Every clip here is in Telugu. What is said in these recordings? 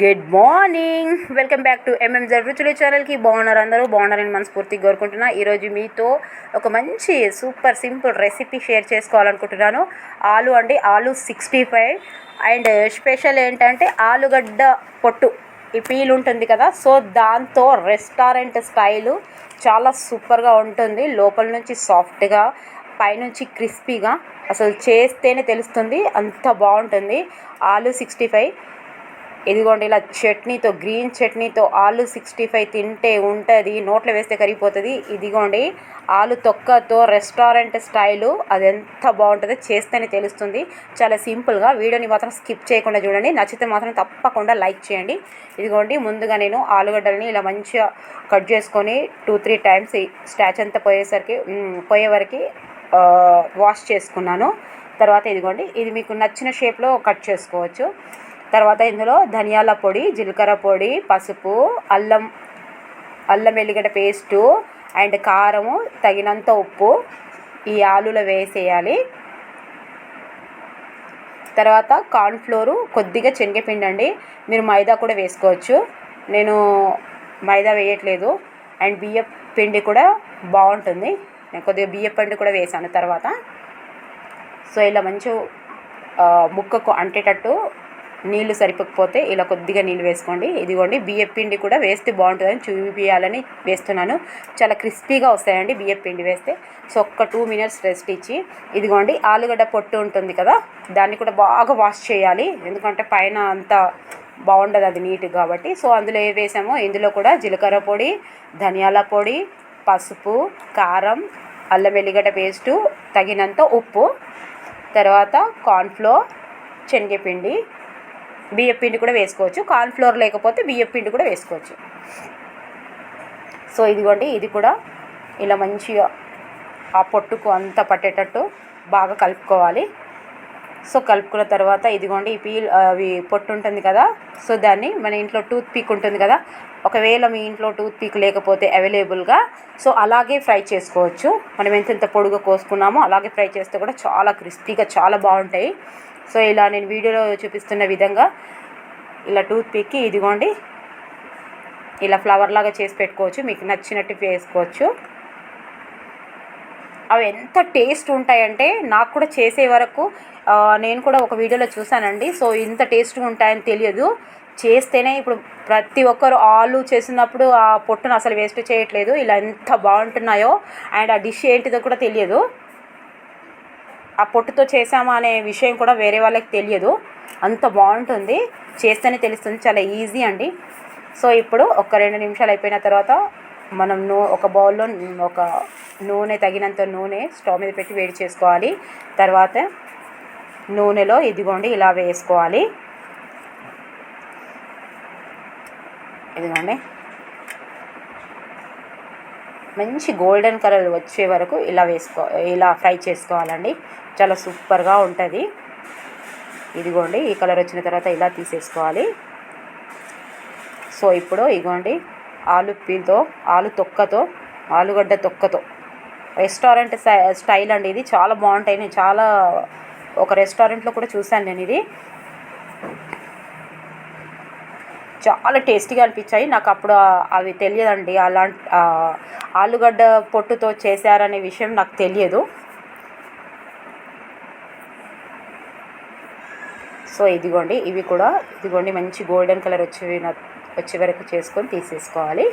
Good morning. Welcome back to ఎంఎంజెడ్ రుచులు ఛానల్కి. అందరూ బాగున్నారని మనస్ఫూర్తిగా కోరుకుంటున్నా. ఈరోజు మీతో ఒక మంచి సూపర్ సింపుల్ రెసిపీ షేర్ చేసుకోవాలనుకుంటున్నాను. ఆలు 65 అండ్ స్పెషల్ ఏంటంటే ఆలుగడ్డ పొట్టు ఈ పీల్ ఉంటుంది కదా, సో దాంతో రెస్టారెంట్ స్టైలు చాలా సూపర్గా ఉంటుంది. లోపల నుంచి సాఫ్ట్గా, పైనుంచి క్రిస్పీగా, అసలు చేస్తేనే తెలుస్తుంది అంత బాగుంటుంది. ఆలు 65 ఇదిగోండి, ఇలా చట్నీతో, గ్రీన్ చట్నీతో ఆలు 65 తింటే ఉంటుంది, నోట్లో వేస్తే కరిగిపోతుంది. ఇదిగోండి ఆలు తొక్కతో రెస్టారెంట్ స్టైలు, అది ఎంత బాగుంటుందో చేస్తేనే తెలుస్తుంది. చాలా సింపుల్గా. వీడియోని మాత్రం స్కిప్ చేయకుండా చూడండి. నచ్చితే మాత్రం తప్పకుండా లైక్ చేయండి. ఇదిగోండి, ముందుగా నేను ఆలుగడ్డలని ఇలా మంచిగా కట్ చేసుకొని 2-3 టైమ్స్ స్టాచ్ అంతా పోయే వరకు వాష్ చేసుకున్నాను. తర్వాత ఇదిగోండి, ఇది మీకు నచ్చిన షేప్లో కట్ చేసుకోవచ్చు. తర్వాత ఇందులో ధనియాల పొడి, జీలకర్ర పొడి, పసుపు, అల్లం వెల్లిగడ్డ పేస్టు అండ్ కారము, తగినంత ఉప్పు ఈ ఆలులో వేసేయాలి. తర్వాత కార్న్ఫ్లోరు, కొద్దిగా శనగపిండి అండి. మీరు మైదా కూడా వేసుకోవచ్చు, నేను మైదా వేయట్లేదు. అండ్ బియ్యం పిండి కూడా బాగుంటుంది, నేను కొద్దిగా బియ్యం పిండి కూడా వేసాను తర్వాత. సో ఇలా మంచి ముక్కకు అంటేటట్టు నీళ్ళు సరిపోకపోతే ఇలా కొద్దిగా నీళ్ళు వేసుకోండి. ఇదిగోండి, బియ్యం పిండి కూడా వేస్తే బాగుంటుందని చూపించాలని వేస్తున్నాను. చాలా క్రిస్పీగా వస్తాయండి బియ్యం పిండి వేస్తే. సో ఒక్క 2 మినిట్స్ రెస్ట్ ఇచ్చి, ఇదిగోండి ఆలుగడ్డ పొట్టు ఉంటుంది కదా, దాన్ని కూడా బాగా వాష్ చేయాలి, ఎందుకంటే పైన అంతా బాగుండదు అది నీట్ కాబట్టి. సో అందులో ఏ వేసామో ఇందులో కూడా జీలకర్ర పొడి, ధనియాల పొడి, పసుపు, కారం, అల్లం వెల్లిగడ్డ పేస్టు, తగినంత ఉప్పు, తర్వాత కార్న్ఫ్లోర్, శనగపిండి, బియ్యం పిండి కూడా వేసుకోవచ్చు. కార్న్ఫ్లోర్ లేకపోతే బియ్యం పిండి కూడా వేసుకోవచ్చు. సో ఇదిగోండి, ఇది కూడా ఇలా మంచిగా ఆ పొట్టుకు అంతా పట్టేటట్టు బాగా కలుపుకోవాలి. సో కలుపుకున్న తర్వాత ఇదిగోండి, అవి పొట్టు ఉంటుంది కదా, సో దాన్ని మన ఇంట్లో టూత్ పిక్ ఉంటుంది కదా, ఒకవేళ మీ ఇంట్లో టూత్ పిక్ లేకపోతే అవైలబుల్గా, సో అలాగే ఫ్రై చేసుకోవచ్చు. మనం ఎంత పొడుగా కోసుకున్నామో అలాగే ఫ్రై చేస్తే కూడా చాలా క్రిస్పీగా చాలా బాగుంటాయి. సో ఇలా నేను వీడియోలో చూపిస్తున్న విధంగా ఇలా టూత్ పిక్కి ఇదిగోండి ఇలా ఫ్లవర్ లాగా చేసి పెట్టుకోవచ్చు, మీకు నచ్చినట్టు వేసుకోవచ్చు. అవి ఎంత టేస్ట్ ఉంటాయంటే, నాకు కూడా చేసే వరకు నేను కూడా ఒక వీడియోలో చూసానండి. సో ఇంత టేస్ట్గా ఉంటాయని తెలియదు, చేస్తేనే. ఇప్పుడు ప్రతి ఒక్కరు ఆలు చేసినప్పుడు ఆ పొట్టును అసలు వేస్ట్ చేయట్లేదు. ఇలా ఎంత బాగుంటున్నాయో, అండ్ ఆ డిష్ ఏంటిదో కూడా తెలియదు, ఆ పొట్టుతో చేసామా అనే విషయం కూడా వేరే వాళ్ళకి తెలియదు. అంత బాగుంటుంది, చేస్తేనే తెలుస్తుంది. చాలా ఈజీ అండి. సో ఇప్పుడు ఒక 2 నిమిషాలు అయిపోయిన తర్వాత మనం ఒక బౌల్లో ఒక నూనె, తగినంత నూనె స్టవ్ మీద పెట్టి వేడి చేసుకోవాలి. తర్వాత నూనెలో ఇదిగోండి ఇలా వేసుకోవాలి. ఇదిగోండి, మంచి గోల్డెన్ కలర్ వచ్చే వరకు ఇలా ఫ్రై చేసుకోవాలండి. చాలా సూపర్గా ఉంటుంది. ఇదిగోండి, ఈ కలర్ వచ్చిన తర్వాత ఇలా తీసేసుకోవాలి. సో ఇప్పుడు ఇదిగోండి, ఆలుగడ్డ తొక్కతో రెస్టారెంట్ స్టైల్ అండి. ఇది చాలా బాగుంటాయి. నేను ఒక రెస్టారెంట్లో కూడా చూశాను నేను. ఇది చాలా టేస్టీగా అనిపించాయి నాకు. అప్పుడు అవి తెలియదండి, అలాంటి ఆలుగడ్డ పొట్టుతో చేశారనే విషయం నాకు తెలియదు. సో ఇదిగోండి, ఇదిగోండి మంచి గోల్డెన్ కలర్ వచ్చే వరకు చేసుకొని తీసేసుకోవాలి.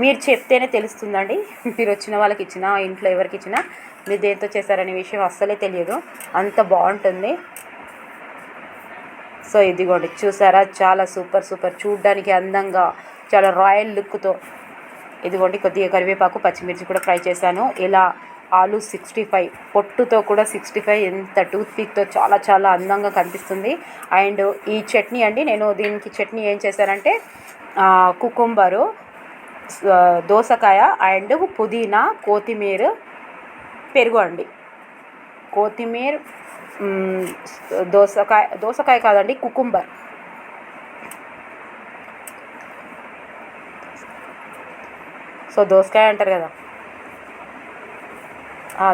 మీరు చెప్తేనే తెలుస్తుందండి, మీరు వచ్చిన వాళ్ళకి ఇచ్చినా, ఇంట్లో ఎవరికి ఇచ్చినా, మీరు దేంతో చేశారనే విషయం అస్సలే తెలియదు, అంత బాగుంటుంది. సో ఇదిగోండి, చూసారా, చాలా సూపర్ చూడడానికి అందంగా, చాలా రాయల్ లుక్తో. ఇదిగోండి, కొద్దిగా కరివేపాకు, పచ్చిమిర్చి కూడా ఫ్రై చేశాను. ఇలా ఆలు 65 పొట్టుతో కూడా 65 ఎంత టూత్ పిక్తో చాలా చాలా అందంగా కనిపిస్తుంది. అండ్ ఈ చట్నీ అండి, నేను దీనికి చట్నీ ఏం చేశానంటే కుకుంబరు, దోసకాయ అండ్ పుదీనా, కొత్తిమీర, పెరుగు అండి. కొత్తిమీర, దోసకాయ కాదండి, కుకుంబర్. సో దోసకాయ అంటారు కదా,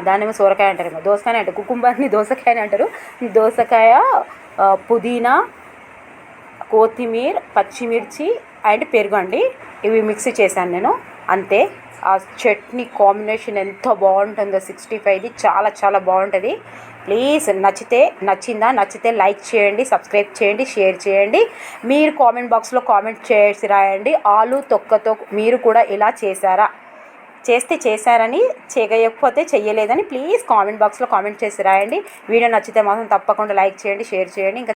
దాన్నేమో సోరకాయ అంటారు, దోసకాయ అంటారు, కుకుంబర్ని దోసకాయ అంటారు. దోసకాయ, పుదీనా, కొత్తిమీర, పచ్చిమిర్చి అండ్ పెరుగు అండి. ఇవి మిక్సీ చేశాను నేను, అంతే. ఆ చట్నీ కాంబినేషన్ ఎంత బాగుంటుందో 65ది, చాలా చాలా బాగుంటుంది. ప్లీజ్ నచ్చితే లైక్ చేయండి, సబ్స్క్రైబ్ చేయండి, షేర్ చేయండి. మీరు కామెంట్ బాక్స్లో కామెంట్ చేసి రాయండి, ఆలు తొక్కతో మీరు కూడా ఇలా చేశారని, చేయకపోతే చెయ్యలేదని ప్లీజ్ కామెంట్ బాక్స్లో కామెంట్ చేసి రాయండి. వీడియో నచ్చితే మాత్రం తప్పకుండా లైక్ చేయండి, షేర్ చేయండి. ఇంకా